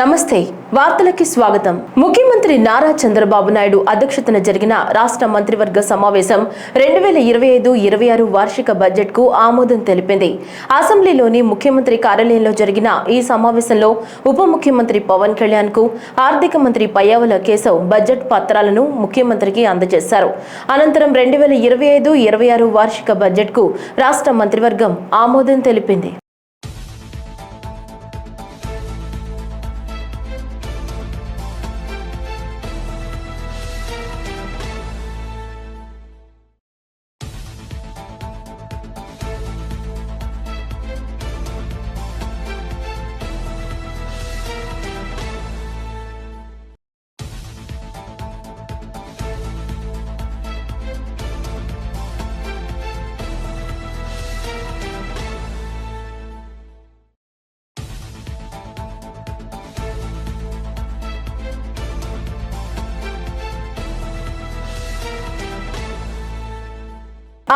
నమస్తే వార్తలకి స్వాగతం. ముఖ్యమంత్రి నారా చంద్రబాబు నాయుడు అధ్యక్షతన జరిగిన రాష్ట్ర మంత్రివర్గ సమావేశం 2025-26 వార్షిక బడ్జెట్ కు ఆమోదం తెలిపింది. అసెంబ్లీలోని ముఖ్యమంత్రి కార్యాలయంలో జరిగిన ఈ సమావేశంలో ఉప ముఖ్యమంత్రి పవన్ కళ్యాణ్ కు ఆర్థిక మంత్రి పయ్యావుల కేశవ్ బడ్జెట్ పత్రాలను ముఖ్యమంత్రికి అందజేశారు. అనంతరం 2025-26 వార్షిక బడ్జెట్ కు రాష్ట్ర మంత్రివర్గం ఆమోదం తెలిపింది.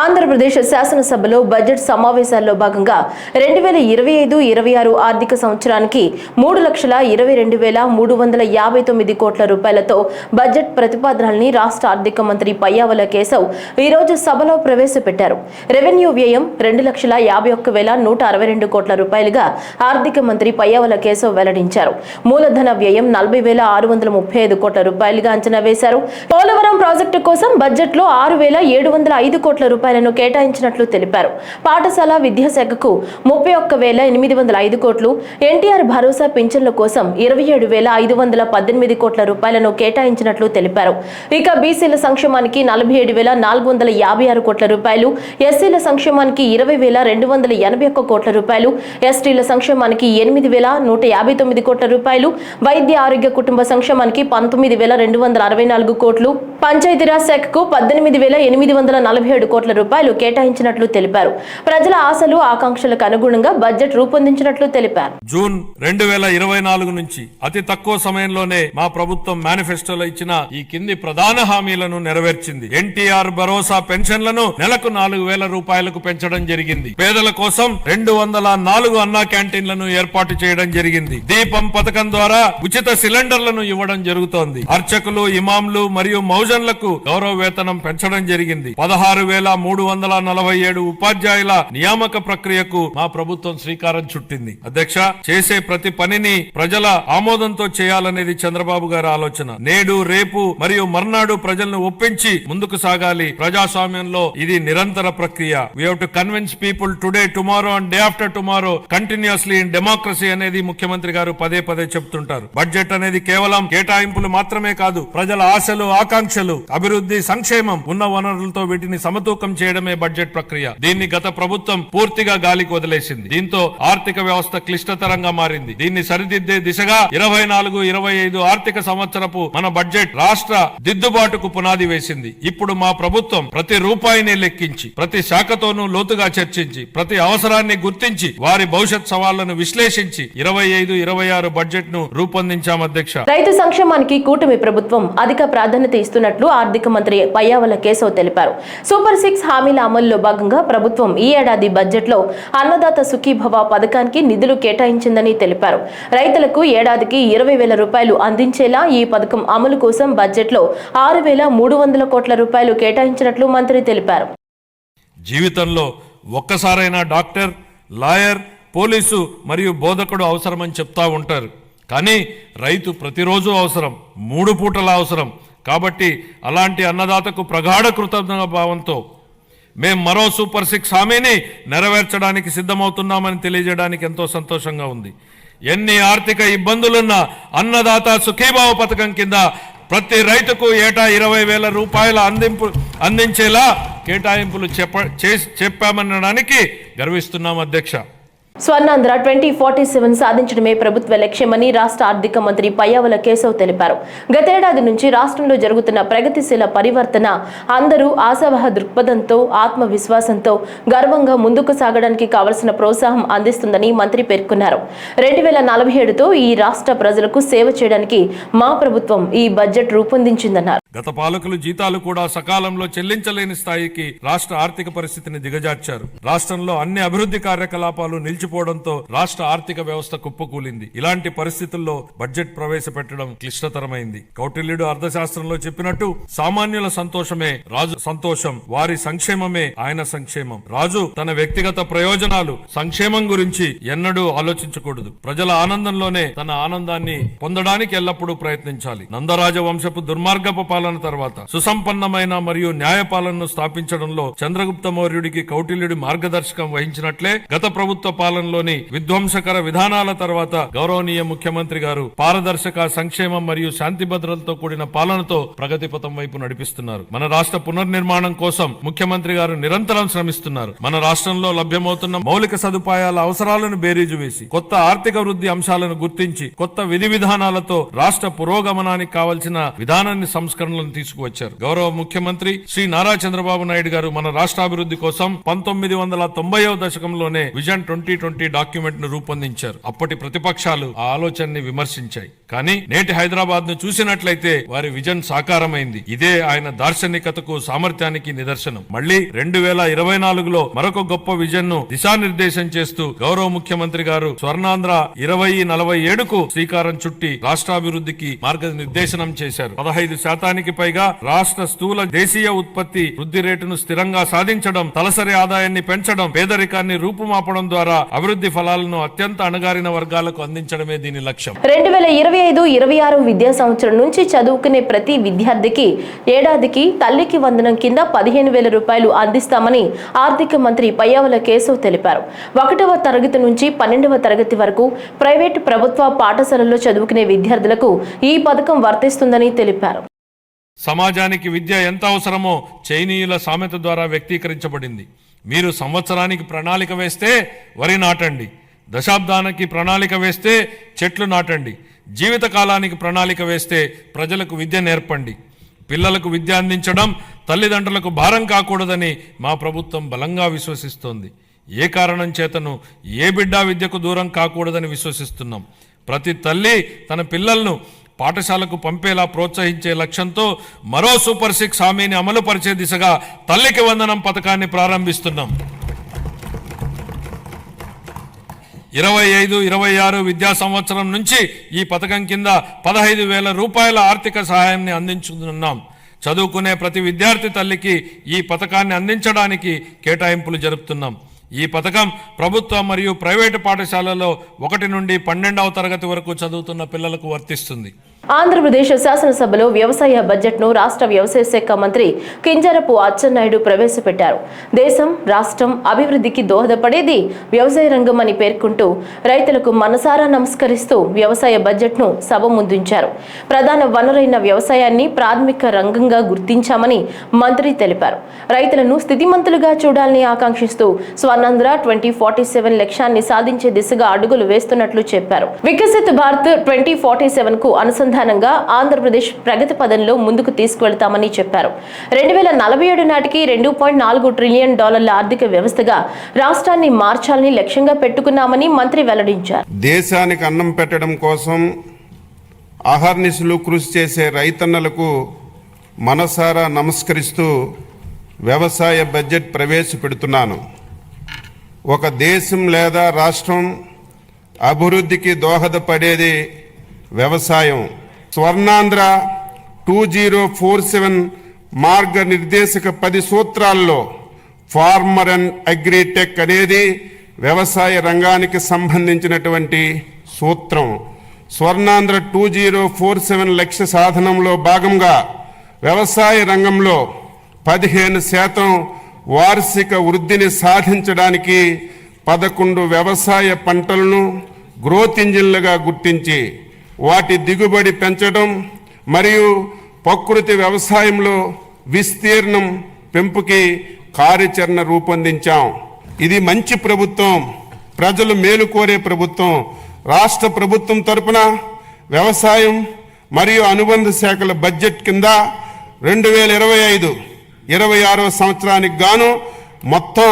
ఆంధ్రప్రదేశ్ శాసనసభలో బడ్జెట్ సమావేశాల్లో భాగంగా 2025-26 ఆర్థిక సంవత్సరానికి 3,22,359 కోట్ల రూపాయలతో బడ్జెట్ ప్రతిపాదనల్ని రాష్ట్ర ఆర్థిక మంత్రి పయ్యావుల కేశవ్ ఈ రోజు సభలో ప్రవేశపెట్టారు. రెవెన్యూ వ్యయం 2,51,162 కోట్ల రూపాయలుగా ఆర్థిక మంత్రి పయ్యావుల కేశవ్ వెల్లడించారు. మూలధన వ్యయం 40,635 కోట్ల రూపాయలుగా అంచనా వేశారు. పోలవరం ప్రాజెక్టు కోసం బడ్జెట్ లో 6,705 కోట్ల రూపాయలను కేటాయించినట్లు తెలిపారు. పాఠశాల విద్యాశాఖకు 31,805 కోట్లు, ఎన్టీఆర్ భరోసా పింఛన్ల కోసం 27,518 కోట్ల రూపాయలను కేటాయించినట్లు తెలిపారు. ఇక బీసీల సంక్షేమానికి 47,456 కోట్ల రూపాయలు, ఎస్సీల సంక్షేమానికి 20,281 కోట్ల రూపాయలు, ఎస్టీల సంక్షేమానికి 8,159 కోట్ల రూపాయలు, వైద్య ఆరోగ్య కుటుంబ సంక్షేమానికి 19,264 కోట్లు, పంచాయతీరాజ్ శాఖకు 18,847 కోట్ల రూపాయలు కేటాయించినట్లు తెలిపారు. ప్రజల ఆశలు ఆకాంక్షలకు అనుగుణంగా బడ్జెట్ రూపొందించినట్లు తెలిపారు. జూన్ 2024 నుంచి అతి తక్కువ సమయంలోనే మా ప్రభుత్వం మేనిఫెస్టోలో ఇచ్చిన ఈ కింది ప్రధాన హామీలను నెరవేర్చింది. ఎన్టీఆర్ భరోసా పెన్షన్లను నెలకు 4,000 రూపాయలకు పెంచడం జరిగింది. పేదల కోసం 204 అన్నా క్యాంటీన్లను ఏర్పాటు చేయడం జరిగింది. దీపం పథకం ద్వారా ఉచిత సిలిండర్లను ఇవ్వడం జరుగుతోంది. అర్చకులు, ఇమాంలు మరియు మౌజన్లకు గౌరవ వేతనం పెంచడం జరిగింది. 16,347 ఉపాధ్యాయుల నియామక ప్రక్రియకు మా ప్రభుత్వం శ్రీకారం చుట్టింది. అధ్యక్ష, చేసే ప్రతి పనిని ప్రజల ఆమోదంతో చేయాలనేది చంద్రబాబు గారి ఆలోచన. నేడు, రేపు మరియు మర్నాడు ప్రజలను ఒప్పించి ముందుకు సాగాలి. ప్రజాస్వామ్యంలో ఇది నిరంతర ప్రక్రియ. We have to convince people today, tomorrow and day after tomorrow continuously in democracy అనేది ముఖ్యమంత్రి గారు పదే పదే చెప్తుంటారు. బడ్జెట్ అనేది కేవలం కేటాయింపులు మాత్రమే కాదు, ప్రజల ఆశలు, ఆకాంక్షలు, అభివృద్ధి, సంక్షేమం, ఉన్న వనరులతో వీటిని సమతూకం చేయడమే బడ్జెట్ ప్రక్రియ. దీన్ని గత ప్రభుత్వం పూర్తిగా గాలికి వదిలేసింది. దీంతో ఆర్థిక వ్యవస్థ క్లిష్టతరంగా మారింది. దీన్ని సరిదిద్దే దిశగా 24-25 ఆర్థిక సంవత్సరపు మన బడ్జెట్ రాష్ట్ర దిద్దుబాటుకు పునాది వేసింది. ఇప్పుడు మా ప్రభుత్వం ప్రతి రూపాయిని లెక్కించి, ప్రతి శాఖతోనూ లోతుగా చర్చించి, ప్రతి అవసరాన్ని గుర్తించి, వారి భవిష్యత్ సవాళ్లను విశ్లేషించి 25-26 బడ్జెట్ ను రూపొందించాం. అధ్యక్ష, రైతు సంక్షేమానికి కూటమి ప్రభుత్వం అధిక ప్రాధాన్యత ఇస్తున్నట్లు ఆర్థిక మంత్రి పయ్యావుల కేశవ్ తెలిపారు. సూపర్ 6 హామీల అమలులో భాగంగా ప్రభుత్వం ఈ ఏడాది బడ్జెట్ లో అన్నదాత సుఖీభవ పథకానికి నిధులు కేటాయించిందని తెలిపారు. రైతులకు ఏడాదికి 20,000 రూపాయలు అందించేలా ఈ పథకం అమలు కోసం బడ్జెట్ లో 6,300 కోట్ల రూపాయలు కేటాయించినట్లు మంత్రి తెలిపారు. జీవితంలో ఒక్కసారైనా డాక్టర్, లాయర్, పోలీసు మరియు బోధకుడు అవసరమని చెప్తా ఉంటారు. కానీ రైతు ప్రతిరోజు అవసరం, 3 పూటల అవసరం. కాబట్టి అలాంటి అన్నదాతకు ప్రగాఢ కృతజ్ఞత భావంతో మేం మరో సూపర్ 6 హామీని నెరవేర్చడానికి సిద్ధమవుతున్నామని తెలియజేయడానికి ఎంతో సంతోషంగా ఉంది. ఎన్ని ఆర్థిక ఇబ్బందులున్నా అన్నదాత సుఖీభావ పథకం కింద ప్రతి రైతుకు ఏటా 20,000 రూపాయల అందించేలా కేటాయింపులు చెప్పామనడానికి గర్విస్తున్నాం. అధ్యక్ష, స్వర్ణాంధ్ర 2047 సాధించడమే ప్రభుత్వ లక్ష్యమని రాష్ట్ర ఆర్థిక మంత్రి పయ్యావుల కేశవ్ తెలిపారు. గతేడాది నుంచి రాష్ట్రంలో జరుగుతున్న ప్రగతిశీల పరివర్తన అందరూ ఆశావహ దృక్పథంతో, ఆత్మవిశ్వాసంతో, గర్వంగా ముందుకు సాగడానికి కావలసిన ప్రోత్సాహం అందిస్తుందని మంత్రి పేర్కొన్నారు. 2047తో ఈ రాష్ట్ర ప్రజలకు సేవ చేయడానికి మా ప్రభుత్వం ఈ బడ్జెట్ రూపొందించిందన్నారు. గత పాలకులు జీతాలు కూడా సకాలంలో చెల్లించలేని స్థాయికి రాష్ట్ర ఆర్థిక పరిస్థితిని దిగజార్చారు. రాష్ట్రంలో అన్ని అభివృద్ధి కార్యకలాపాలు నిలిచిపోవడంతో రాష్ట్ర ఆర్థిక వ్యవస్థ కుప్పకూలింది. ఇలాంటి పరిస్థితుల్లో బడ్జెట్ ప్రవేశపెట్టడం క్లిష్టతరమైంది. కౌటిల్యుడు అర్థశాస్త్రంలో చెప్పినట్టు సామాన్యుల సంతోషమే రాజు సంతోషం, వారి సంక్షేమమే ఆయన సంక్షేమం. రాజు తన వ్యక్తిగత ప్రయోజనాలు సంక్షేమం గురించి ఎన్నడూ ఆలోచించకూడదు. ప్రజల ఆనందంలోనే తన ఆనందాన్ని పొందడానికి ఎల్లప్పుడూ ప్రయత్నించాలి. నందరాజ వంశపు దుర్మార్గపు పాలన తర్వాత సుసంపన్నమైన మరియు న్యాయ పాలనను స్థాపించడంలో చంద్రగుప్త మౌర్యుడికి కౌటిల్యుడి మార్గదర్శకం వహించినట్లే గత ప్రభుత్వ పాలనలోని విధ్వంసకర విధానాల తర్వాత గౌరవనీయ ముఖ్యమంత్రి గారు పారదర్శక సంక్షేమం మరియు శాంతి భద్రతలతో కూడిన పాలనతో ప్రగతి పథం వైపు నడిపిస్తున్నారు. మన రాష్ట్ర పునర్నిర్మాణం కోసం ముఖ్యమంత్రి గారు నిరంతరం శ్రమిస్తున్నారు. మన రాష్ట్రంలో లభ్యమవుతున్న మౌలిక సదుపాయాల అవసరాలను బేరీజు వేసి కొత్త ఆర్థిక వృద్ధి అంశాలను గుర్తించి కొత్త విధి విధానాలతో రాష్ట్ర పురోగమనానికి కావలసిన విధానాన్ని సంస్కరణలను తీసుకువచ్చారు. గౌరవ ముఖ్యమంత్రి శ్రీ నారా చంద్రబాబు నాయుడు గారు మన రాష్ట్రాభివృద్ధి కోసం 1990వ దశకంలోనే విజన్ 2020 డాక్యుమెంట్ ను రూపొందించారు. అప్పటి ప్రతిపక్షాలు ఆ ఆలోచనని విమర్శించాయి. కానీ నేటి హైదరాబాద్ ను చూసినట్లయితే వారి విజన్ సాకారమైంది. ఇదే ఆయన దార్శనికతకు సామర్థ్యానికి నిదర్శనం. మళ్లీ 2024లో మరొక గొప్ప విజన్ ను దిశానిర్దేశం చేస్తూ గౌరవ ముఖ్యమంత్రి గారు స్వర్ణాంధ్ర 2047కు శ్రీకారం చుట్టి రాష్ట్రాభివృద్ధికి మార్గనిర్దేశనం చేశారు. 15% పైగా రాష్ట్ర స్థూల దేశీయ ఉత్పత్తి వృద్ధి రేటును స్థిరంగా సాధించడం, తలసరి ఆదాయాన్ని పెంచడం, పేదరికాన్ని రూపుమాపడం ద్వారా అభివృద్ధి ఫలాలను అత్యంత అణగారిన వర్గాలకు అందించడమే దీని లక్ష్యం. 2025-26 విద్యా సంవత్సరం నుంచి చదువుకునే ప్రతి విద్యార్థికి ఏడాదికి తల్లికి వందనం కింద 15,000 రూపాయలు అందిస్తామని ఆర్థిక మంత్రి పయ్యావుల కేశవ్ తెలిపారు. 1వ తరగతి నుంచి 12వ తరగతి వరకు ప్రైవేటు ప్రభుత్వ పాఠశాలల్లో చదువుకునే విద్యార్థులకు ఈ పథకం వర్తిస్తుందని తెలిపారు. సమాజానికి విద్య ఎంత అవసరమో చైనీయుల సామెత ద్వారా వ్యక్తీకరించబడింది. మీరు సంవత్సరానికి ప్రణాళిక వేస్తే వరి నాటండి, దశాబ్దానికి ప్రణాళిక వేస్తే చెట్లు నాటండి, జీవితకాలానికి ప్రణాళిక వేస్తే ప్రజలకు విద్య నేర్పండి. పిల్లలకు విద్య అందించడం తల్లిదండ్రులకు భారం కాకూడదని మా ప్రభుత్వం బలంగా విశ్వసిస్తోంది. ఏ కారణం చేతను ఏ బిడ్డ విద్యకు దూరం కాకూడదని విశ్వసిస్తున్నాం. ప్రతి తల్లి తన పిల్లలను పాఠశాలకు పంపేలా ప్రోత్సహించే లక్ష్యంతో మరో సూపర్ 6 హామీని అమలు పరిచే దిశగా తల్లికి వందనం పథకాన్ని ప్రారంభిస్తున్నాం. 25-26 విద్యా సంవత్సరం నుంచి ఈ పథకం కింద 15,000 రూపాయల ఆర్థిక సహాయాన్ని అందించుతున్నాం. చదువుకునే ప్రతి విద్యార్థి తల్లికి ఈ పథకాన్ని అందించడానికి కేటాయింపులు జరుపుతున్నాం. ఈ పథకం ప్రభుత్వ మరియు ప్రైవేటు పాఠశాలలో 1 నుండి 12వ తరగతి వరకు చదువుతున్న పిల్లలకు వర్తిస్తుంది. ఆంధ్రప్రదేశ్ శాసనసభలో వ్యవసాయ బడ్జెట్ను రాష్ట్ర వ్యవసాయ శాఖ మంత్రి కింజరపు అచ్చెన్నాయుడు ప్రవేశపెట్టారు. దేశం, రాష్ట్రం అభివృద్ధికి దోహదపడేది వ్యవసాయ రంగం అని పేర్కొంటూ రైతులకు మనసారా నమస్కరిస్తూ వ్యవసాయ బడ్జెట్ను సభ ముందుంచారు. ప్రధాన వనరైన వ్యవసాయాన్ని ప్రాథమిక రంగంగా గుర్తించామని మంత్రి తెలిపారు. రైతులను స్థితిమంతులుగా చూడాలని ఆకాంక్షిస్తూ స్వర్ణాంధ్ర 2047 లక్ష్యాన్ని సాధించే దిశగా అడుగులు వేస్తున్నట్లు చెప్పారు. వికసిత్ భారత్ 2047కు అనుసంధానంగా ఆంధ్రప్రదేశ్ ప్రగతి పదంలో ముందుకు తీసుకువెళ్తామని చెప్పారు. 2047 నాటికి $2.4 ట్రిలియన్ ఆర్థిక వ్యవస్థగా రాష్ట్రాన్ని మార్చాలని లక్ష్యంగా పెట్టుకున్నామని మంత్రి వెల్లడించారు. దేశానికి అన్నం పెట్టడం కోసం అహర్నిశలు కృషి చేసే రైతన్నలకు మనసారా నమస్కరిస్తూ వ్యవసాయ బడ్జెట్ ప్రవేశపెడుతున్నాను. ఒక దేశం లేదా రాష్ట్రం అభివృద్ధికి దోహదపడేది వ్యవసాయం. స్వర్ణాంధ్ర 2047 మార్గనిర్దేశక 10 సూత్రాల్లో ఫార్మర్ అండ్ అగ్రిటెక్ అనేది వ్యవసాయ రంగానికి సంబంధించినటువంటి సూత్రం. స్వర్ణాంధ్ర 2047 లక్ష్య సాధనంలో భాగంగా వ్యవసాయ రంగంలో 15% వార్షిక వృద్ధిని సాధించడానికి 11 వ్యవసాయ పంటలను గ్రోత్ ఇంజిన్లుగా గుర్తించి వాటి దిగుబడి పెంచడం మరియు ప్రకృతి వ్యవసాయంలో విస్తీర్ణం పెంపుకి కార్యాచరణ రూపొందించాం. ఇది మంచి ప్రభుత్వం, ప్రజలు మేలు కోరే ప్రభుత్వం. రాష్ట్ర ప్రభుత్వం తరపున వ్యవసాయం మరియు అనుబంధ శాఖల బడ్జెట్ కింద 2025-26 సంవత్సరానికి గాను మొత్తం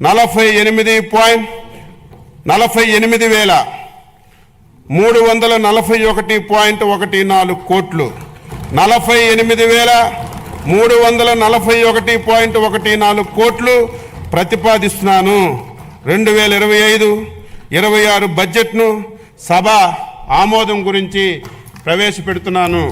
48,341.14 కోట్లు 48,341.14 కోట్లు ప్రతిపాదిస్తున్నాను. 2025-26 బడ్జెట్ను సభ ఆమోదం గురించి ప్రవేశపెడుతున్నాను.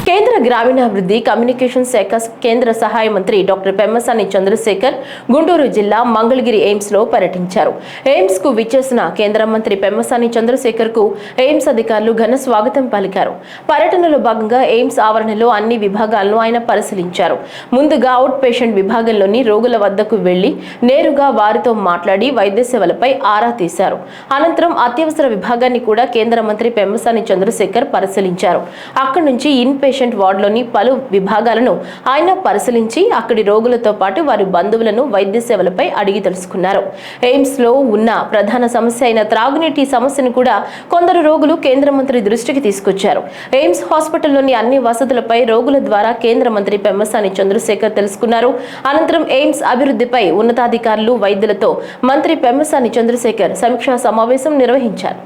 కేంద్ర గ్రామీణాభివృద్ధి కమ్యూనికేషన్ శాఖ కేంద్ర సహాయ మంత్రి డాక్టర్ పెమ్మసాని చంద్రశేఖర్ గుంటూరు జిల్లా మంగళగిరి ఎయిమ్స్ లో పర్యటించారు. ఎయిమ్స్ కు విచ్చేసిన కేంద్ర మంత్రి పెమ్మసాని చంద్రశేఖర్ కు ఎయిమ్స్ అధికారులు ఘన స్వాగతం పలికారు. పర్యటనలో భాగంగా ఎయిమ్స్ ఆవరణలో అన్ని విభాగాలను ఆయన పరిశీలించారు. ముందుగా అవుట్ పేషెంట్ విభాగంలోని రోగుల వద్దకు వెళ్లి నేరుగా వారితో మాట్లాడి వైద్య సేవలపై ఆరా తీశారు. అనంతరం అత్యవసర విభాగాన్ని కూడా కేంద్ర మంత్రి పెమ్మసాని చంద్రశేఖర్ పరిశీలించారు. అక్కడి నుంచి ఇన్ పేషెంట్ వార్డులోని పలు విభాగాలను ఆయన పరిశీలించి అక్కడి రోగులతో పాటు వారి బంధువులను వైద్య సేవలపై అడిగి తెలుసుకున్నారు. ఎయిమ్స్ లో ఉన్న ప్రధాన సమస్య అయిన త్రాగునీటి సమస్యను కూడా కొందరు రోగులు కేంద్ర మంత్రి దృష్టికి తీసుకొచ్చారు. ఎయిమ్స్ హాస్పిటల్లోని అన్ని వసతులపై రోగుల ద్వారా కేంద్ర మంత్రి పెమ్మసాని చంద్రశేఖర్ తెలుసుకున్నారు. అనంతరం ఎయిమ్స్ అభివృద్ధిపై ఉన్నతాధికారులు వైద్యులతో మంత్రి పెమ్మసాని చంద్రశేఖర్ సమీక్షా సమావేశం నిర్వహించారు.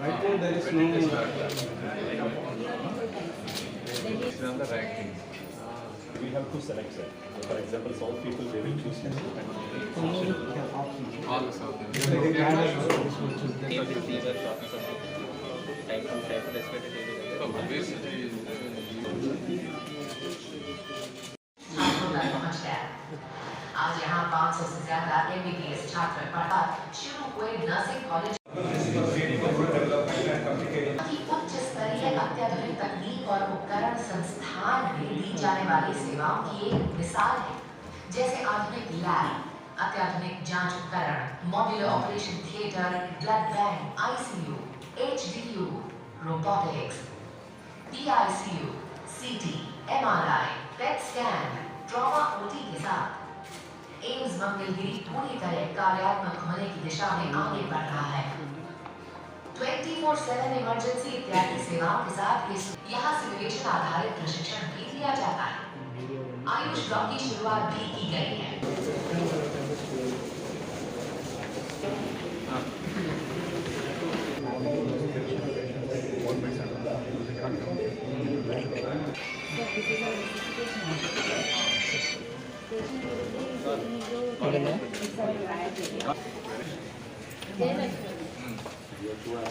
Right now there is no on the ranking. We have to select, sir. For example, South people they will choose all the South आज यहाँ 500 से ज्यादा MBBS छात्र पढ़ा शुरू हुए नर्सिंग कॉलेज उच्च स्तरीय अत्याधुनिक तकनीक और उपकरण संस्थान में दी जाने वाली सेवाओं की एक मिसाल है, जैसे आधुनिक लैब, अत्याधुनिक जांच उपकरण, modular operation theatre, blood bank, ICU, HDU, robotics, PICU, CT, MRI, PET scan, trauma OT के साथ एम्स मंगलगिरी पूरी तरह कार्यात्मक होने की दिशा में आगे बढ़ रहा है। 24/7 इमरजेंसी इत्यादि सेवाओं के साथ यहाँ सिमुलेशन आधारित प्रशिक्षण भी दिया जाता है। आयुष ब्लॉक की शुरुआत भी की गई है।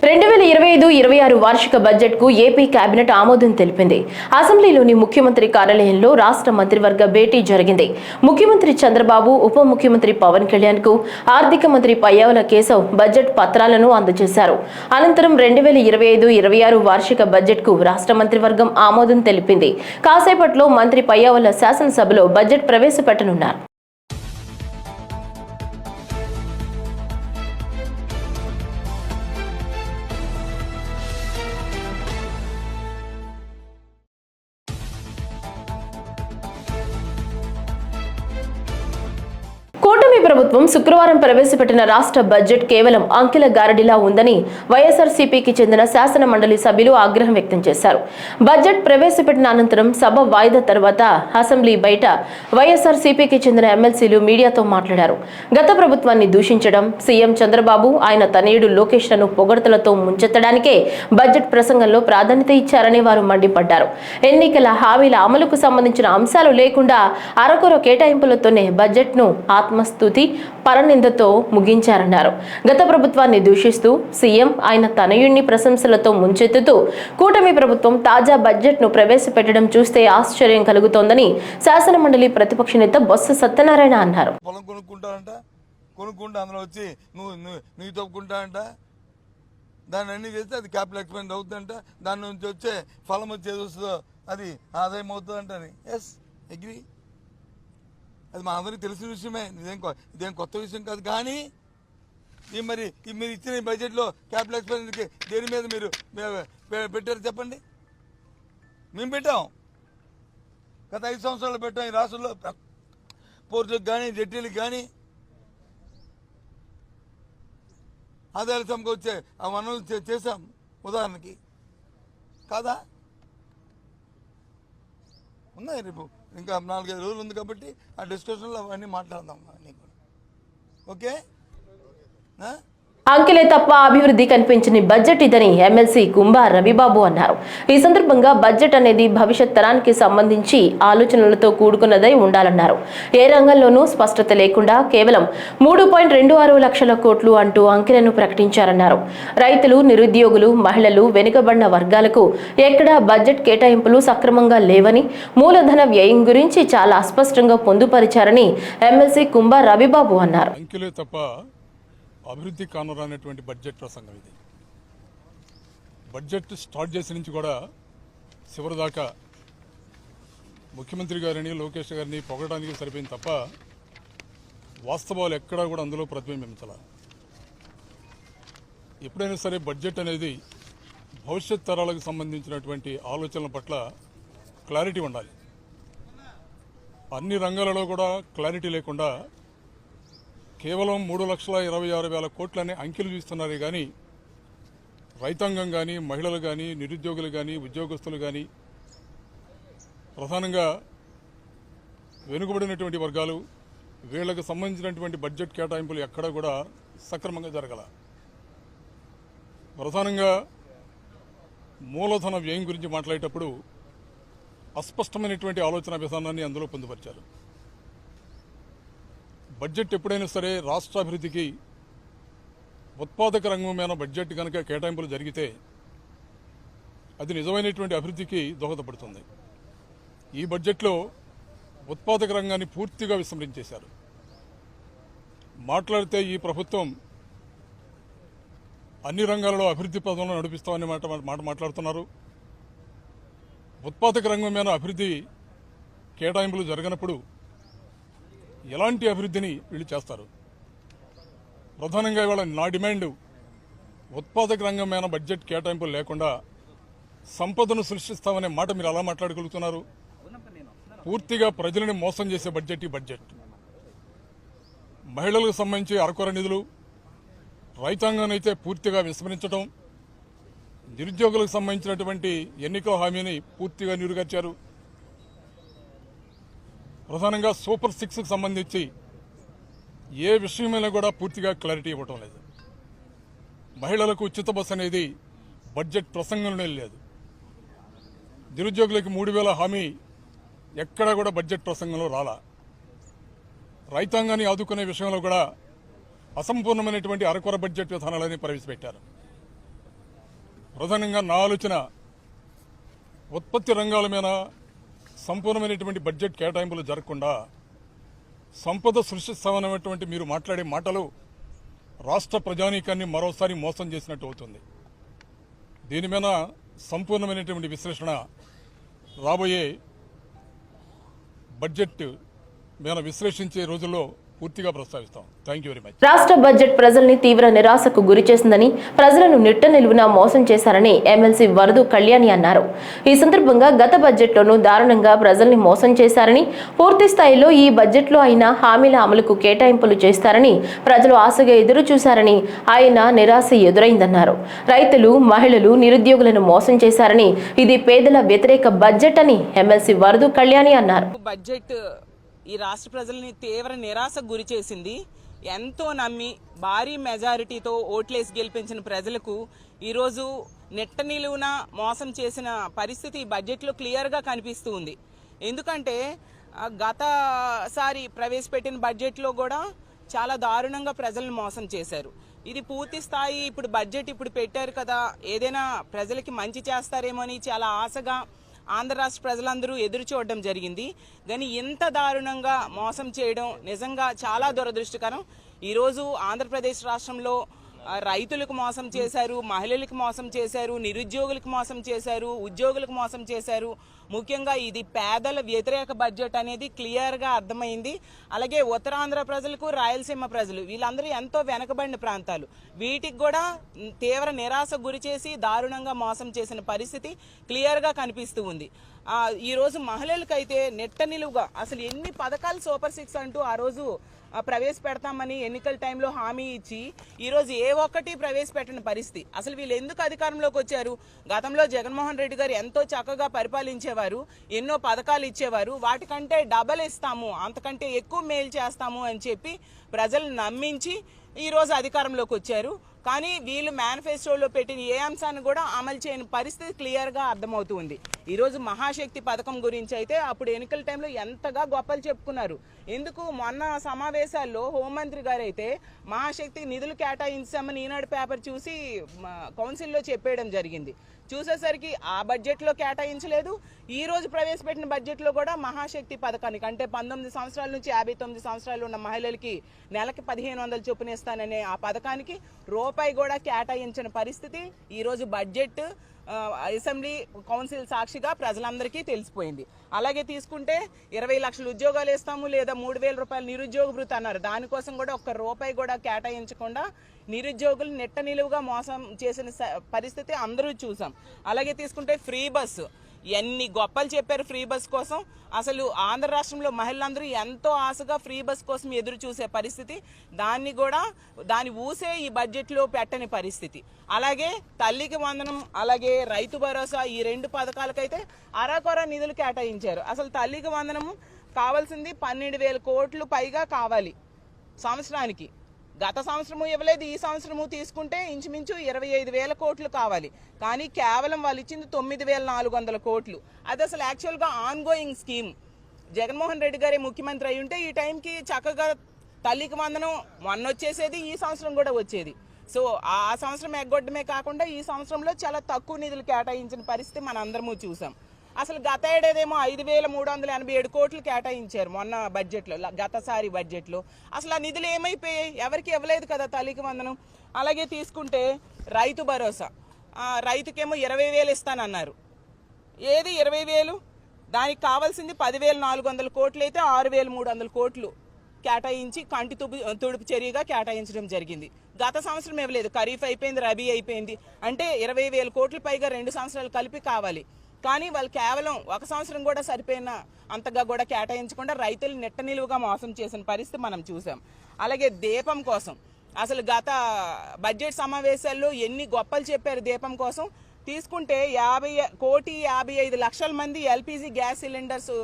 రెండు 2025-26 వార్షిక బడ్జెట్ కు ఏపీ కేబినెట్ ఆమోదం తెలిపింది. అసెంబ్లీలోని ముఖ్యమంత్రి కార్యాలయంలో రాష్ట్ర మంత్రివర్గ భేటీ జరిగింది. ముఖ్యమంత్రి చంద్రబాబు, ఉప ముఖ్యమంత్రి పవన్ కళ్యాణ్ కు ఆర్థిక మంత్రి పయ్యావుల కేశవ్ బడ్జెట్ పత్రాలను అందజేశారు. అనంతరం 2025-26 వార్షిక బడ్జెట్ కు రాష్ట్ర మంత్రివర్గం ఆమోదం తెలిపింది. కాసేపట్లో మంత్రి పయ్యావుల శాసనసభలో బడ్జెట్ ప్రవేశపెట్టనున్నారు. కూటమి ప్రభుత్వం శుక్రవారం ప్రవేశపెట్టిన రాష్ట్ర బడ్జెట్ కేవలం అంకెల గారడిలా ఉందని వైఎస్ఆర్సీపీకి చెందిన శాసన మండలి సభ్యులు ఆగ్రహం వ్యక్తం చేశారు. బడ్జెట్ ప్రవేశపెట్టిన అనంతరం సభ వాయిదా తర్వాత అసెంబ్లీ బయట వైఎస్ఆర్సీపీకి చెందిన ఎమ్మెల్సీలు మీడియాతో మాట్లాడారు. గత ప్రభుత్వాన్ని దూషించడం, సీఎం చంద్రబాబు, ఆయన తనయుడు లోకేష్ లను పొగడ్తలతో ముంచెత్తడానికే బడ్జెట్ ప్రసంగంలో ప్రాధాన్యత ఇచ్చారని వారు మండిపడ్డారు. ఎన్నికల హామీల అమలుకు సంబంధించిన అంశాలు లేకుండా అరకొర కేటాయింపులతోనే బడ్జెట్ను ఆత్మస్తుతి పరనిందతో ముగించారన్నారు. గత ప్రభుత్వాన్ని దూషిస్తూ సీఎం ఆయన తనయుణ్ణి ప్రశంసలతో ముంచెత్తుతూ కూటమి ప్రభుత్వం తాజా బడ్జెట్ ను ప్రవేశపెట్టడం చూస్తే ఆశ్చర్యం కలుగుతోందని శాసన మండలి ప్రతిపక్ష నేత బొత్స సత్యనారాయణ అన్నారు. అందులో వచ్చి నువ్వు తప్పుకుంటానంట, దాన్ని అన్ని చేస్తే అది క్యాపిటల్ ఎక్స్పెండ్ అవుతుందంట, దాని నుంచి వచ్చే ఫలం వచ్చేది వస్తుందో అది ఆదాయం అవుతుందంట. ఎస్ అగ్రీ, అది మా అందరికీ తెలిసిన విషయమే, ఇదేం కొత్త విషయం కాదు. కానీ మీరు ఇచ్చిన బడ్జెట్లో క్యాపిటల్ ఎక్స్పెండిచర్కి దేని మీద మీరు పెట్టారు చెప్పండి? మేము పెట్టాం, గత 5 సంవత్సరాలు పెట్టాం. ఈ రాష్ట్రంలో పోర్టులకు కానీ జట్టీలకు కానీ ఆదాయాల సమకూర్చే ఆ వనరులు చేశాం ఉదాహరణకి, కాదా? ఉన్నాయి, రేపు ఇంకా 4-5 రోజులు ఉంది కాబట్టి ఆ డిస్కషన్లో అవన్నీ మాట్లాడదాం. ఓకే. అంకెలే తప్ప అభివృద్ధి కనిపించని బడ్జెట్ ఇదని ఎమ్మెల్సీ కుంభా రవిబాబు అన్నారు. ఈ సందర్భంగా బడ్జెట్ అనేది భవిష్యత్ తరానికి సంబంధించి ఆలోచనలతో కూడుకున్నదై ఉండాలన్నారు. ఏ రంగంలోనూ స్పష్టత లేకుండా కేవలం 3.26 లక్షల కోట్లు అంటూ అంకెలను ప్రకటించారన్నారు. రైతులు, నిరుద్యోగులు, మహిళలు, వెనుకబడిన వర్గాలకు ఎక్కడా బడ్జెట్ కేటాయింపులు సక్రమంగా లేవని, మూలధన వ్యయం గురించి చాలా అస్పష్టంగా పొందుపరిచారని ఎమ్మెల్సీ కుంభా రవిబాబు అన్నారు. అభివృద్ధి కానరానటువంటి బడ్జెట్ ప్రసంగం ఇది. బడ్జెట్ స్టార్ట్ చేసిన నుంచి కూడా చివరి దాకా ముఖ్యమంత్రి గారిని, లోకేష్ గారిని పొగడానికి సరిపోయింది తప్ప వాస్తవాలు ఎక్కడా కూడా అందులో ప్రతిబింబించాల. ఎప్పుడైనా సరే బడ్జెట్ అనేది భవిష్యత్ తరాలకు సంబంధించినటువంటి ఆలోచనల పట్ల క్లారిటీ ఉండాలి. అన్ని రంగాలలో కూడా క్లారిటీ లేకుండా కేవలం 3,26,000 కోట్లనే అంకెలు చూస్తున్నారు. కానీ రైతాంగం కానీ, మహిళలు కానీ, నిరుద్యోగులు కానీ, ఉద్యోగస్తులు కానీ, ప్రధానంగా వెనుకబడినటువంటి వర్గాలు, వీళ్లకు సంబంధించినటువంటి బడ్జెట్ కేటాయింపులు ఎక్కడా కూడా సక్రమంగా జరగల. ప్రధానంగా మూలధన వ్యయం గురించి మాట్లాడేటప్పుడు అస్పష్టమైనటువంటి ఆలోచన విధానాన్ని అందులో పొందుపరిచారు. బడ్జెట్ ఎప్పుడైనా సరే రాష్ట్ర అభివృద్ధికి ఉత్పాదక రంగమైన బడ్జెట్ కనుక కేటాయింపులు జరిగితే అది నిజమైనటువంటి అభివృద్ధికి దోహదపడుతుంది. ఈ బడ్జెట్లో ఉత్పాదక రంగాన్ని పూర్తిగా విస్మరించేశారు. మాట్లాడితే ఈ ప్రభుత్వం అన్ని రంగాలలో అభివృద్ధి పదంలో నడిపిస్తామని మాట మాట్లాడుతున్నారు. ఉత్పాదక రంగమైన అభివృద్ధి కేటాయింపులు జరగనప్పుడు ఎలాంటి అభివృద్ధిని వీళ్ళు చేస్తారు? ప్రధానంగా ఇవాళ నా డిమాండ్ ఉత్పాదక రంగమైన బడ్జెట్ కేటాయింపులు లేకుండా సంపదను సృష్టిస్తామనే మాట మీరు అలా మాట్లాడగలుగుతున్నారు? పూర్తిగా ప్రజలను మోసం చేసే బడ్జెట్ ఈ బడ్జెట్. మహిళలకు సంబంధించి అరకొర నిధులు, రైతాంగాన్ని అయితే పూర్తిగా విస్మరించడం, నిరుద్యోగులకు సంబంధించినటువంటి ఎన్నికల హామీని పూర్తిగా నీరుగార్చారు. ప్రధానంగా సూపర్ 6కు సంబంధించి ఏ విషయమైనా కూడా పూర్తిగా క్లారిటీ ఇవ్వటం లేదు. మహిళలకు ఉచిత బస్సు అనేది బడ్జెట్ ప్రసంగంలోనే లేదు. నిరుద్యోగులకి 3,000 హామీ ఎక్కడా కూడా బడ్జెట్ ప్రసంగంలో రాలా. రైతాంగాన్ని ఆదుకునే విషయంలో కూడా అసంపూర్ణమైనటువంటి అరకొర బడ్జెట్ విధానాలని ప్రవేశపెట్టారు. ప్రధానంగా నా ఆలోచన ఉత్పత్తి రంగాల మీద సంపూర్ణమైనటువంటి బడ్జెట్ కేటాయింపులు జరగకుండా సంపద సృష్టిస్తామనేటువంటి మీరు మాట్లాడే మాటలు రాష్ట్ర ప్రజానీకాన్ని మరోసారి మోసం చేసినట్టు అవుతుంది. దీని మీద సంపూర్ణమైనటువంటి విశ్లేషణ రాబోయే బడ్జెట్ మీద విశ్లేషించే రోజుల్లో పూర్తిగా ప్రస్తావిస్తాం. Thank you very much. రాష్ట్ర బడ్జెట్ ప్రజల్ని తీవ్ర నిరాశకు గురి చేసిందని, ప్రజలను నిట్ట నిలువున మోసం చేశారని ఎమ్మెల్సీ వరదు కళ్యాణి అన్నారు. ఈ సందర్భంగా గత బడ్జెట్లోనూ దారుణంగా ప్రజల్ని మోసం చేశారని, పూర్తి స్థాయిలో ఈ బడ్జెట్లో అయినా హామీల అమలుకు కేటాయింపులు చేస్తారని ప్రజలు ఆశగా ఎదురు చూశారని, ఆయన నిరాశ ఎదురైందన్నారు. రైతులు, మహిళలు, నిరుద్యోగులను మోసం చేశారని, ఇది పేదల వ్యతిరేక బడ్జెట్ అని ఎమ్మెల్సీ వరదు కళ్యాణి అన్నారు. బడ్జెట్ ఈ రాష్ట్ర ప్రజల్ని తీవ్ర నిరాశకు గురి చేసింది. ఎంతో నమ్మి భారీ మెజారిటీతో ఓట్లేసి గెలిపించిన ప్రజలకు ఈరోజు నెట్ట నిలువున మోసం చేసిన పరిస్థితి బడ్జెట్లో క్లియర్గా కనిపిస్తూ ఉంది. ఎందుకంటే గతసారి ప్రవేశపెట్టిన బడ్జెట్లో కూడా చాలా దారుణంగా ప్రజలను మోసం చేశారు. ఇది పూర్తి స్థాయి ఇప్పుడు బడ్జెట్ ఇప్పుడు పెట్టారు కదా, ఏదైనా ప్రజలకి మంచి చేస్తారేమో అని చాలా ఆశగా ఆంధ్ర రాష్ట్ర ప్రజలందరూ ఎదురు చూడడం జరిగింది. కానీ ఇంత దారుణంగా మోసం చేయడం నిజంగా చాలా దురదృష్టకరం. ఈరోజు ఆంధ్రప్రదేశ్ రాష్ట్రంలో రైతులకు మోసం చేశారు, మహిళలకు మోసం చేశారు, నిరుద్యోగులకు మోసం చేశారు, ఉద్యోగులకు మోసం చేశారు. ముఖ్యంగా ఇది పేదల వ్యతిరేక బడ్జెట్ అనేది క్లియర్గా అర్థమైంది. అలాగే ఉత్తరాంధ్ర ప్రజలకు, రాయలసీమ ప్రజలు వీళ్ళందరూ ఎంతో వెనకబడిన ప్రాంతాలు, వీటికి కూడా తీవ్ర నిరాశ గురి చేసి దారుణంగా మోసం చేసిన పరిస్థితి క్లియర్గా కనిపిస్తూ ఉంది. ఈరోజు మహిళలకైతే నెట్ట నిలువుగా అసలు ఎన్ని పథకాలు సూపర్ 6 అంటూ ఆ రోజు ప్రవేశపెడతామని ఎన్నికల టైంలో హామీ ఇచ్చి ఈరోజు ఏ ఒక్కటి ప్రవేశపెట్టని పరిస్థితి. అసలు వీళ్ళు ఎందుకు అధికారంలోకి వచ్చారు? గతంలో జగన్మోహన్ రెడ్డి గారు ఎంతో చక్కగా పరిపాలించేవారు, ఎన్నో పథకాలు ఇచ్చేవారు. వాటికంటే డబల్ ఇస్తాము, అంతకంటే ఎక్కువ మేలు చేస్తాము అని చెప్పి ప్రజలు నమ్మించి ఈరోజు అధికారంలోకి వచ్చారు. కానీ వీళ్ళు మేనిఫెస్టోలో పెట్టిన ఏ అంశాన్ని కూడా అమలు చేయని పరిస్థితి క్లియర్గా అర్థమవుతుంది. ఈరోజు మహాశక్తి పథకం గురించి అయితే అప్పుడు ఎన్నికల టైంలో ఎంతగా గొప్పలు చెప్పుకున్నారు. ఎందుకు మొన్న సమావేశాల్లో హోంమంత్రి గారు అయితే మహాశక్తికి నిధులు కేటాయించామని ఈనాడు పేపర్ చూసి కౌన్సిల్లో చెప్పేయడం జరిగింది. చూసేసరికి ఆ బడ్జెట్లో కేటాయించలేదు. ఈ రోజు ప్రవేశపెట్టిన బడ్జెట్లో కూడా మహాశక్తి పథకానికి అంటే 19 సంవత్సరాల నుంచి 59 సంవత్సరాలు ఉన్న మహిళలకి నెలకి 1500 చొప్పున ఇస్తాననే ఆ పథకానికి రూపాయి కూడా కేటాయించిన పరిస్థితి ఈరోజు బడ్జెట్ అసెంబ్లీ కౌన్సిల్ సాక్షిగా ప్రజలందరికీ తెలిసిపోయింది. అలాగే తీసుకుంటే 20 లక్షల ఉద్యోగాలు ఇస్తాము లేదా 3000 రూపాయలు నిరుద్యోగ భృతి అన్నారు. దానికోసం కూడా ఒక్క రూపాయి కూడా కేటాయించకుండా నిరుద్యోగులు నెట్ట నిలువుగా మోసం చేసిన పరిస్థితి అందరూ చూసాం. అలాగే తీసుకుంటే ఫ్రీ బస్సు, ఎన్ని గొప్పలు చెప్పారు ఫ్రీ బస్ కోసం. అసలు ఆంధ్ర రాష్ట్రంలో మహిళలందరూ ఎంతో ఆశగా ఫ్రీ బస్ కోసం ఎదురు చూసే పరిస్థితి, దాని ఊసే ఈ బడ్జెట్లో పెట్టని పరిస్థితి. అలాగే తల్లికి వందనం, అలాగే రైతు భరోసా, ఈ 2 పథకాలకైతే అరాకొర నిధులు కేటాయించారు. అసలు తల్లికి వందనము కావాల్సింది 12,000 కోట్లు పైగా కావాలి సంవత్సరానికి. గత సంవత్సరము ఇవ్వలేదు, ఈ సంవత్సరము తీసుకుంటే ఇంచుమించు 25,000 కోట్లు కావాలి. కానీ కేవలం వాళ్ళు ఇచ్చింది 9,400 కోట్లు. అది అసలు యాక్చువల్గా on going scheme. Jaganmohan Reddy గారే ముఖ్యమంత్రి అయి ఉంటే ఈ టైంకి చక్కగా తల్లికి వందనం మొన్న వచ్చేసేది, ఈ సంవత్సరం కూడా వచ్చేది. సో ఆ సంవత్సరం ఎగ్గొట్టమే కాకుండా ఈ సంవత్సరంలో చాలా తక్కువ నిధులు కేటాయించిన పరిస్థితి మన అందరము చూసాం. అసలు గత ఏడాదేమో 5,387 కోట్లు కేటాయించారు మొన్న బడ్జెట్లో, గతసారి బడ్జెట్లో. అసలు ఆ నిధులు ఏమైపోయాయి? ఎవరికి ఇవ్వలేదు కదా తల్లికి వందనం. అలాగే తీసుకుంటే రైతు భరోసా, రైతుకేమో 20,000 ఇస్తానన్నారు. ఏది 20,000? దానికి కావాల్సింది 10,400 కోట్లు అయితే 6,300 కోట్లు కేటాయించి కంటి తుడుపు చర్యగా కేటాయించడం జరిగింది. గత సంవత్సరం ఇవ్వలేదు, ఖరీఫ్ అయిపోయింది, రబీ అయిపోయింది. అంటే 20,000 కోట్ల పైగా 2 సంవత్సరాలు కలిపి కావాలి. కానీ వాళ్ళు కేవలం 1 సంవత్సరం కూడా సరిపోయిన అంతగా కూడా కేటాయించకుండా రైతులు నెట్ట నిలువుగా మోసం చేసిన పరిస్థితి మనం చూసాం. అలాగే దీపం కోసం అసలు గత బడ్జెట్ సమావేశాల్లో ఎన్ని గొప్పలు చెప్పారు దీపం కోసం. తీసుకుంటే 1,55,00,000 మంది ఎల్పిజి గ్యాస్ సిలిండర్స్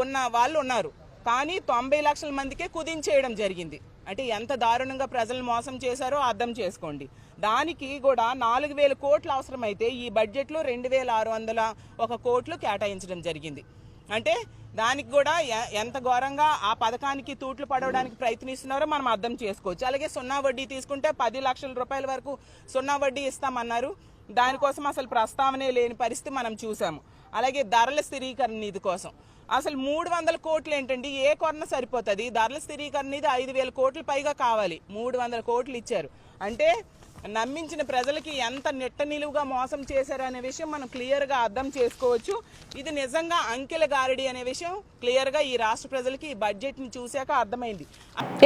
ఉన్న వాళ్ళు ఉన్నారు. కానీ 90 లక్షల మందికే కుదించేయడం జరిగింది. అంటే ఎంత దారుణంగా ప్రజలను మోసం చేశారో అర్థం చేసుకోండి. దానికి కూడా 4,000 కోట్లు అవసరమైతే ఈ బడ్జెట్లో 2,601 కోట్లు కేటాయించడం జరిగింది. అంటే దానికి కూడా ఎంత ఘోరంగా ఆ పథకానికి తూట్లు పడవడానికి ప్రయత్నిస్తున్నారో మనం అర్థం చేసుకోవచ్చు. అలాగే సున్నా వడ్డీ తీసుకుంటే 10 లక్షల రూపాయల వరకు సున్నా వడ్డీ ఇస్తామన్నారు. దానికోసం అసలు ప్రస్తావనే లేని పరిస్థితి మనం చూసాము. అలాగే ధరల స్థిరీకరణ నిధి కోసం అసలు 300 కోట్లు ఏంటండి? ఏ కొరన సరిపోతుంది? ధరల స్థిరీకరణ నిధి 5,000 కోట్ల పైగా కావాలి, 300 కోట్లు ఇచ్చారు. అంటే నమ్మించిన ప్రజలకి ఎంత నెట్ట నిలువుగా మోసం చేశారు అనే విషయం మనం క్లియర్గా అర్థం చేసుకోవచ్చు. ఇది నిజంగా అంకెల గారడి అనే విషయం క్లియర్గా ఈ రాష్ట్ర ప్రజలకి ఈ బడ్జెట్ని చూశాక అర్థమైంది.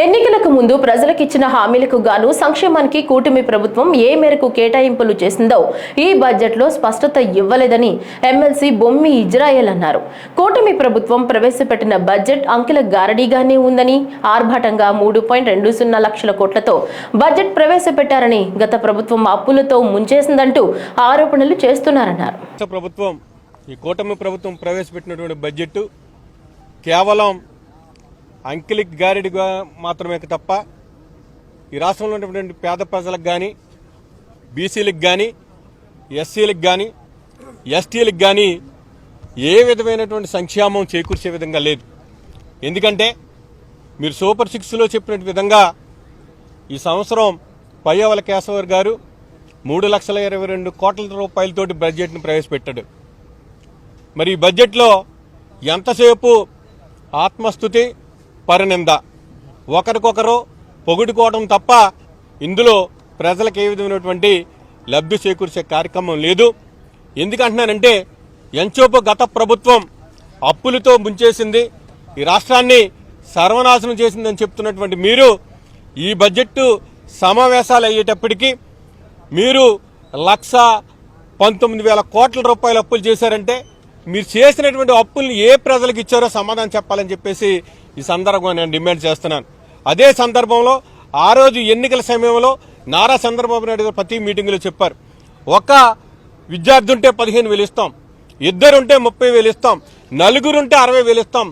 ఎన్నికలకు ముందు ప్రజలకు ఇచ్చిన హామీలకు గాను సంక్షేమానికి కూటమి ప్రభుత్వం ఏ మేరకు కేటాయింపులు చేసిందో ఈ బడ్జెట్లో స్పష్టత ఇవ్వలేదని ఎమ్మెల్సీ బొమ్మి ఇజ్రాయెల్ అన్నారు. కూటమి ప్రభుత్వం ప్రవేశపెట్టిన బడ్జెట్ అంకెల గారడీగానే ఉందని, ఆర్భాటంగా 3.20 లక్షల కోట్లతో బడ్జెట్ ప్రవేశపెట్టారని, గత ప్రభుత్వం అప్పులతో ముంచేసిందంటూ ఆరోపణలు చేస్తున్నారన్నారు. ప్రభుత్వం ఈ కూటమి ప్రభుత్వం ప్రవేశపెట్టినటువంటి బడ్జెట్ కేవలం అంకెలిక్ గారిడిగా మాత్రమే తప్ప ఈ రాష్ట్రంలో ఉన్నటువంటి పేద ప్రజలకు కానీ, బీసీలకు కానీ, ఎస్సీలకు కానీ, ఎస్టీలకు కానీ ఏ విధమైనటువంటి సంక్షేమం చేకూర్చే విధంగా లేదు. ఎందుకంటే మీరు సూపర్ 6లో చెప్పిన విధంగా ఈ సంవత్సరం పయ్యావుల కేశవర్ గారు 3,22 కోట్ల రూపాయలతోటి బడ్జెట్ను ప్రవేశపెట్టాడు. మరి ఈ బడ్జెట్లో ఎంతసేపు ఆత్మస్తుతి, పరనింద, ఒకరికొకరు పొగుడుకోవడం తప్ప ఇందులో ప్రజలకు ఏ విధమైనటువంటి లబ్ధి చేకూర్చే కార్యక్రమం లేదు. ఎందుకంటున్నానంటే ఎంచోపు గత ప్రభుత్వం అప్పులతో ముంచేసింది, ఈ రాష్ట్రాన్ని సర్వనాశనం చేసిందని చెప్తున్నటువంటి మీరు ఈ బడ్జెట్ సమావేశాలు అయ్యేటప్పటికీ మీరు 1,19,000 కోట్ల రూపాయల అప్పులు చేశారంటే మీరు చేసినటువంటి అప్పుల్ని ఏ ప్రజలకు ఇచ్చారో సమాధానం చెప్పాలని చెప్పేసి ఈ సందర్భంగా నేను డిమాండ్ చేస్తున్నాను. అదే సందర్భంలో ఆ రోజు ఎన్నికల సమయంలో నారా చంద్రబాబు నాయుడు గారు ప్రతి మీటింగ్లో చెప్పారు, ఒక విద్యార్థి ఉంటే 15,000 ఇస్తాం, ఇద్దరుంటే 30,000 ఇస్తాం, నలుగురుంటే 60,000 ఇస్తాం,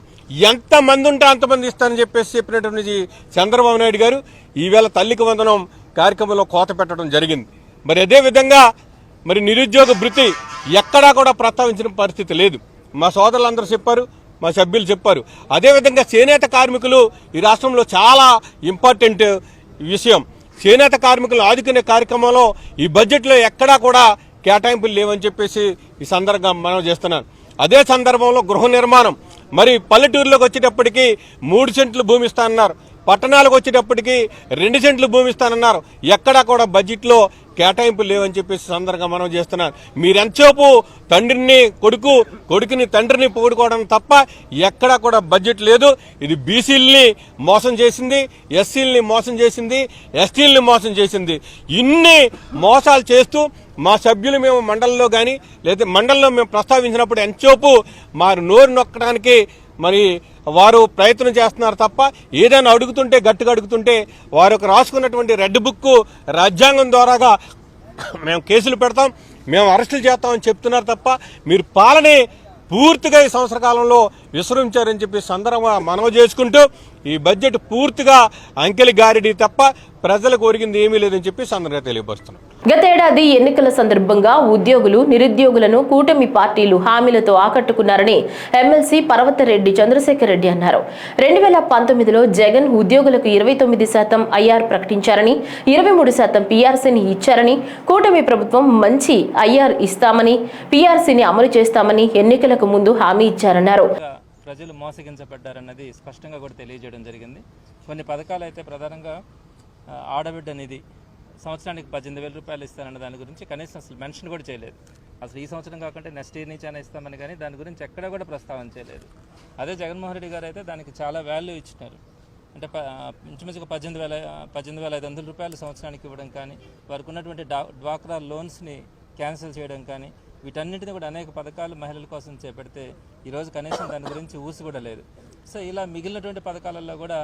ఎంతమంది ఉంటే అంతమంది ఇస్తానని చెప్పినటువంటి చంద్రబాబు నాయుడు గారు ఈవేళ తల్లికి వందనం కార్యక్రమంలో కోత పెట్టడం జరిగింది. మరి అదేవిధంగా మరి నిరుద్యోగ భృతి ఎక్కడా కూడా ప్రస్తావించిన పరిస్థితి లేదు. మా సోదరులందరూ చెప్పారు, మా సభ్యులు చెప్పారు. అదేవిధంగా చేనేత కార్మికులు ఈ రాష్ట్రంలో చాలా ఇంపార్టెంట్ విషయం. చేనేత కార్మికులు ఆదుకునే కార్యక్రమంలో ఈ బడ్జెట్లో ఎక్కడా కూడా కేటాయింపులు లేవని చెప్పేసి ఈ సందర్భంగా మనం చేస్తున్నాను. అదే సందర్భంలో గృహ నిర్మాణం మరి పల్లెటూరులోకి వచ్చేటప్పటికి 3 సెంట్లు భూమి ఇస్తానన్నారు, పట్టణాలకు వచ్చేటప్పటికి 2 సెంట్లు భూమి ఇస్తానన్నారు. ఎక్కడా కూడా బడ్జెట్లో కేటాయింపులు లేవని చెప్పేసి సందర్భంగా మనం చేస్తున్నాను. మీరెంతసేపు తండ్రిని కొడుకుని తండ్రిని పొగుడుకోవడం తప్ప ఎక్కడా కూడా బడ్జెట్ లేదు. ఇది బీసీలని మోసం చేసింది, ఎస్సీలని మోసం చేసింది, ఎస్టీలని మోసం చేసింది. ఇన్ని మోసాలు చేస్తూ మా సభ్యులు మేము మండలంలో కానీ లేదా మండలంలో మేము ప్రస్తావించినప్పుడు ఎంతసేపు మా నోరు నొక్కడానికి మరి వారు ప్రయత్నం చేస్తున్నారు తప్ప ఏదైనా అడుగుతుంటే గట్టిగా అడుగుతుంటే వారు రాసుకున్నటువంటి రెడ్ బుక్ రాజ్యాంగం ద్వారాగా మేము కేసులు పెడతాం, మేము అరెస్టులు చేస్తామని చెప్తున్నారు తప్ప మీరు పాలనే పూర్తిగా ఈ సంవత్సర కాలంలో విస్మరించారని చెప్పి సందర్భంగా మనవి చేసుకుంటూ ఈ బడ్జెట్ పూర్తిగా అంకెలి గారిడి తప్ప ప్రజలకు ఒరిగింది ఏమీ లేదని చెప్పి సందర్భంగా తెలియపరుస్తున్నాం. గతేడాది ఎన్నికల సందర్భంగా ఉద్యోగులు నిరుద్యోగులను కూటమి పార్టీలు హామీలతో ఆకట్టుకున్నారని ఎమ్మెల్సీ పర్వతరెడ్డి చంద్రశేఖర్ రెడ్డి అన్నారు. 2019లో జగన్ ఉద్యోగులకు 29% ఐఆర్ ప్రకటించారని, 23% పీఆర్సీని ఇచ్చారని, కూటమి ప్రభుత్వం మంచి ఐఆర్ ఇస్తామని, పీఆర్సీని అమలు చేస్తామని ఎన్నికలకు ముందు హామీ ఇచ్చారన్నారు. ప్రజలు మోసగించబడ్డారన్నది స్పష్టంగా కూడా తెలియజేయడం జరిగింది. కొన్ని పథకాలు అయితే ప్రధానంగా ఆడబిడ్డ నిధి సంవత్సరానికి 18,000 రూపాయలు ఇస్తానన్న దాని గురించి కనీసం అసలు మెన్షన్ కూడా చేయలేదు. అసలు ఈ సంవత్సరం కాకుండా నెక్స్ట్ ఇయర్ నుంచి అయినా ఇస్తామని కానీ దాని గురించి ఎక్కడ కూడా ప్రస్తావన చేయలేదు. అదే జగన్మోహన్ రెడ్డి గారు అయితే దానికి చాలా వాల్యూ ఇచ్చినారు. అంటే ఇంచుమించుగా 18,500 రూపాయలు సంవత్సరానికి ఇవ్వడం కానీ, వారికి ఉన్నటువంటి డ్వాక్రా లోన్స్ని క్యాన్సిల్ చేయడం కానీ, వీటన్నిటిని కూడా అనేక పథకాలు మహిళల కోసం చేపడితే ఈరోజు కనీసం దాని గురించి ఊసి కూడా లేదు. సో ఇలా మిగిలినటువంటి పథకాలలో కూడా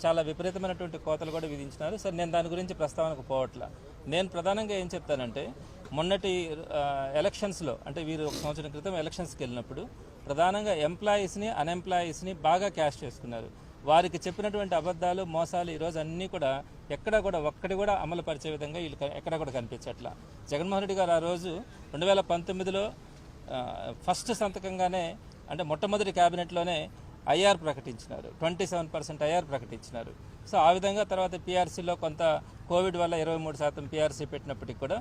చాలా విపరీతమైనటువంటి కోతలు కూడా విధించినారు. సరే, నేను దాని గురించి ప్రస్తావనకు పోవట్లా. నేను ప్రధానంగా ఏం చెప్తానంటే, మొన్నటి ఎలక్షన్స్లో అంటే వీరు 1 సంవత్సరం క్రితం ఎలక్షన్స్కి వెళ్ళినప్పుడు ప్రధానంగా ఎంప్లాయీస్ని అన్ఎంప్లాయీస్ని బాగా క్యాష్ చేసుకున్నారు. వారికి చెప్పినటువంటి అబద్ధాలు మోసాలు ఈరోజు అన్నీ కూడా ఎక్కడ కూడా ఒక్కటి కూడా అమలు పరిచే విధంగా వీళ్ళు ఎక్కడ కూడా కనిపించట్లా. జగన్మోహన్ రెడ్డి గారు ఆ రోజు 2019లో ఫస్ట్ సంతకంగానే అంటే మొట్టమొదటి క్యాబినెట్లోనే ఐఆర్ ప్రకటించినారు, 27% ఐఆర్ ప్రకటించినారు. సో ఆ విధంగా తర్వాత పీఆర్సీలో కొంత కోవిడ్ వల్ల 23% పీఆర్సీ పెట్టినప్పటికీ కూడా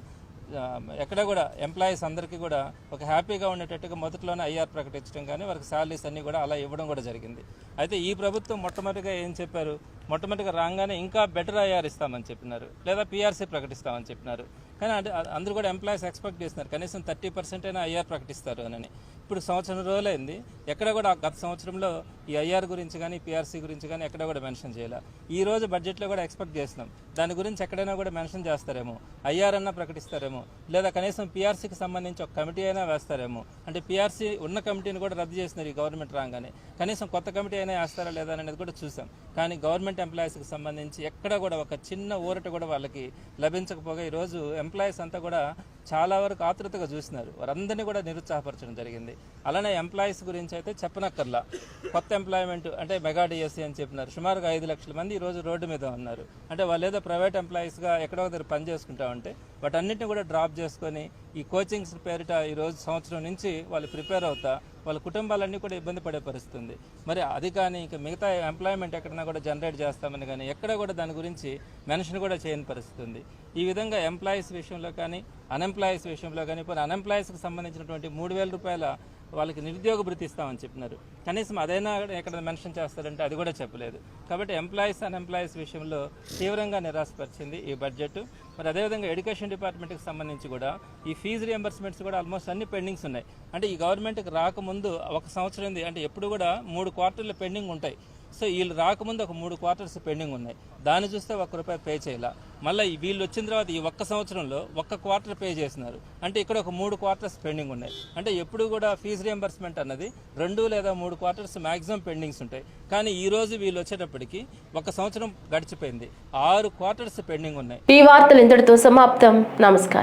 ఎక్కడ కూడా ఎంప్లాయీస్ అందరికీ కూడా ఒక హ్యాపీగా ఉండేటట్టుగా మొదట్లోనే ఐఆర్ ప్రకటించడం కానీ వారికి శాలరీస్ అన్నీ కూడా అలా ఇవ్వడం కూడా జరిగింది. అయితే ఈ ప్రభుత్వం మొట్టమొదటిగా ఏం చెప్పారు, మొట్టమొదటిగా రాగానే ఇంకా బెటర్ ఐఆర్ ఇస్తామని చెప్పినారు, లేదా పీఆర్సీ ప్రకటిస్తామని చెప్పినారు. కానీ అంటే అందరూ కూడా ఎంప్లాయీస్ ఎక్స్పెక్ట్ చేస్తున్నారు కనీసం 30% అయినా ఐఆర్ ప్రకటిస్తారు అని. ఇప్పుడు సంవత్సరం రోజులైంది, ఎక్కడ కూడా గత సంవత్సరంలో ఈ ఐఆర్ గురించి కానీ పీఆర్సీ గురించి కానీ ఎక్కడ కూడా మెన్షన్ చేయాలి. ఈ రోజు బడ్జెట్లో కూడా ఎక్స్పెక్ట్ చేస్తున్నాం దాని గురించి ఎక్కడైనా కూడా మెన్షన్ చేస్తారేమో, ఐఆర్ అన్నా ప్రకటిస్తారేమో, లేదా కనీసం పీఆర్సీకి సంబంధించి ఒక కమిటీ అయినా వేస్తారేమో. అంటే పీఆర్సీ ఉన్న కమిటీని కూడా రద్దు చేసినారు ఈ గవర్నమెంట్ రాగానే, కనీసం కొత్త కమిటీ అయినా వేస్తారా లేదా అనేది కూడా చూసాం. కానీ గవర్నమెంట్ ఎంప్లాయీస్కి సంబంధించి ఎక్కడ కూడా ఒక చిన్న ఊరట కూడా వాళ్ళకి లభించకపోగా ఈరోజు ఎంప్లాయీస్ అంతా కూడా చాలా వరకు ఆతృతగా చూసినారు. వారందరినీ కూడా నిరుత్సాహపరచడం జరిగింది. అలానే ఎంప్లాయీస్ గురించి అయితే చెప్పనక్కర్లా. కొత్త ఎంప్లాయ్మెంట్ అంటే మెగా డిఎస్సీ అని చెప్పినారు, సుమారుగా 5 లక్షల మంది ఈరోజు రోడ్డు మీద ఉన్నారు. అంటే వాళ్ళు ఏదో ప్రైవేట్ ఎంప్లాయీస్గా ఎక్కడో దగ్గర పని చేసుకుంటా ఉంటే వాటన్నిటిని కూడా డ్రాప్ చేసుకొని ఈ కోచింగ్స్ పేరిట ఈరోజు సంవత్సరం నుంచి వాళ్ళు ప్రిపేర్ అవుతా వాళ్ళ కుటుంబాలన్నీ కూడా ఇబ్బంది పడే పరిస్థితి ఉంది. మరి అది కానీ ఇంకా మిగతా ఎంప్లాయ్మెంట్ ఎక్కడైనా కూడా జనరేట్ చేస్తామని కానీ ఎక్కడ కూడా దాని గురించి మెన్షన్ కూడా చేయని పరిస్థితి ఉంది. ఈ విధంగా ఎంప్లాయీస్ విషయంలో కానీ అన్ఎంప్లాయీస్ విషయంలో కానీ ఇప్పుడు అన్ఎంప్లాయీస్కి సంబంధించినటువంటి 3,000 రూపాయల వాళ్ళకి నిరుద్యోగ భృతి ఇస్తామని చెప్పినారు. కనీసం అదైనా ఎక్కడ మెన్షన్ చేస్తారంటే అది కూడా చెప్పలేదు. కాబట్టి ఎంప్లాయీస్ అన్ఎంప్లాయీస్ విషయంలో తీవ్రంగా నిరాశపరిచింది ఈ బడ్జెట్. మరి అదేవిధంగా ఎడ్యుకేషన్ డిపార్ట్మెంట్కి సంబంధించి కూడా ఈ ఫీజు రియంబర్స్మెంట్స్ కూడా ఆల్మోస్ట్ అన్ని పెండింగ్స్ ఉన్నాయి. అంటే ఈ గవర్నమెంట్కి రాకముందు 1 సంవత్సరం అంటే ఎప్పుడు కూడా 3 క్వార్టర్లు పెండింగ్ ఉంటాయి. సో వీళ్ళు రాకముందు ఒక 3 క్వార్టర్స్ పెండింగ్ ఉన్నాయి, దాన్ని చూస్తే ₹1 పే చేయాల. మళ్ళీ వీళ్ళు వచ్చిన తర్వాత ఈ ఒక్క సంవత్సరంలో 1 క్వార్టర్ పే చేసినారు, అంటే ఇక్కడ ఒక 3 క్వార్టర్స్ పెండింగ్ ఉన్నాయి. అంటే ఎప్పుడు కూడా ఫీజు రియంబర్స్మెంట్ అన్నది 2 లేదా 3 క్వార్టర్స్ మాక్సిమం పెండింగ్స్ ఉంటాయి. కానీ ఈ రోజు వీళ్ళు వచ్చేటప్పటికి 1 సంవత్సరం గడిచిపోయింది, 6 క్వార్టర్స్ పెండింగ్ ఉన్నాయి. ఈ వార్తలు ఇంతటితో సమాప్తం. నమస్కారం.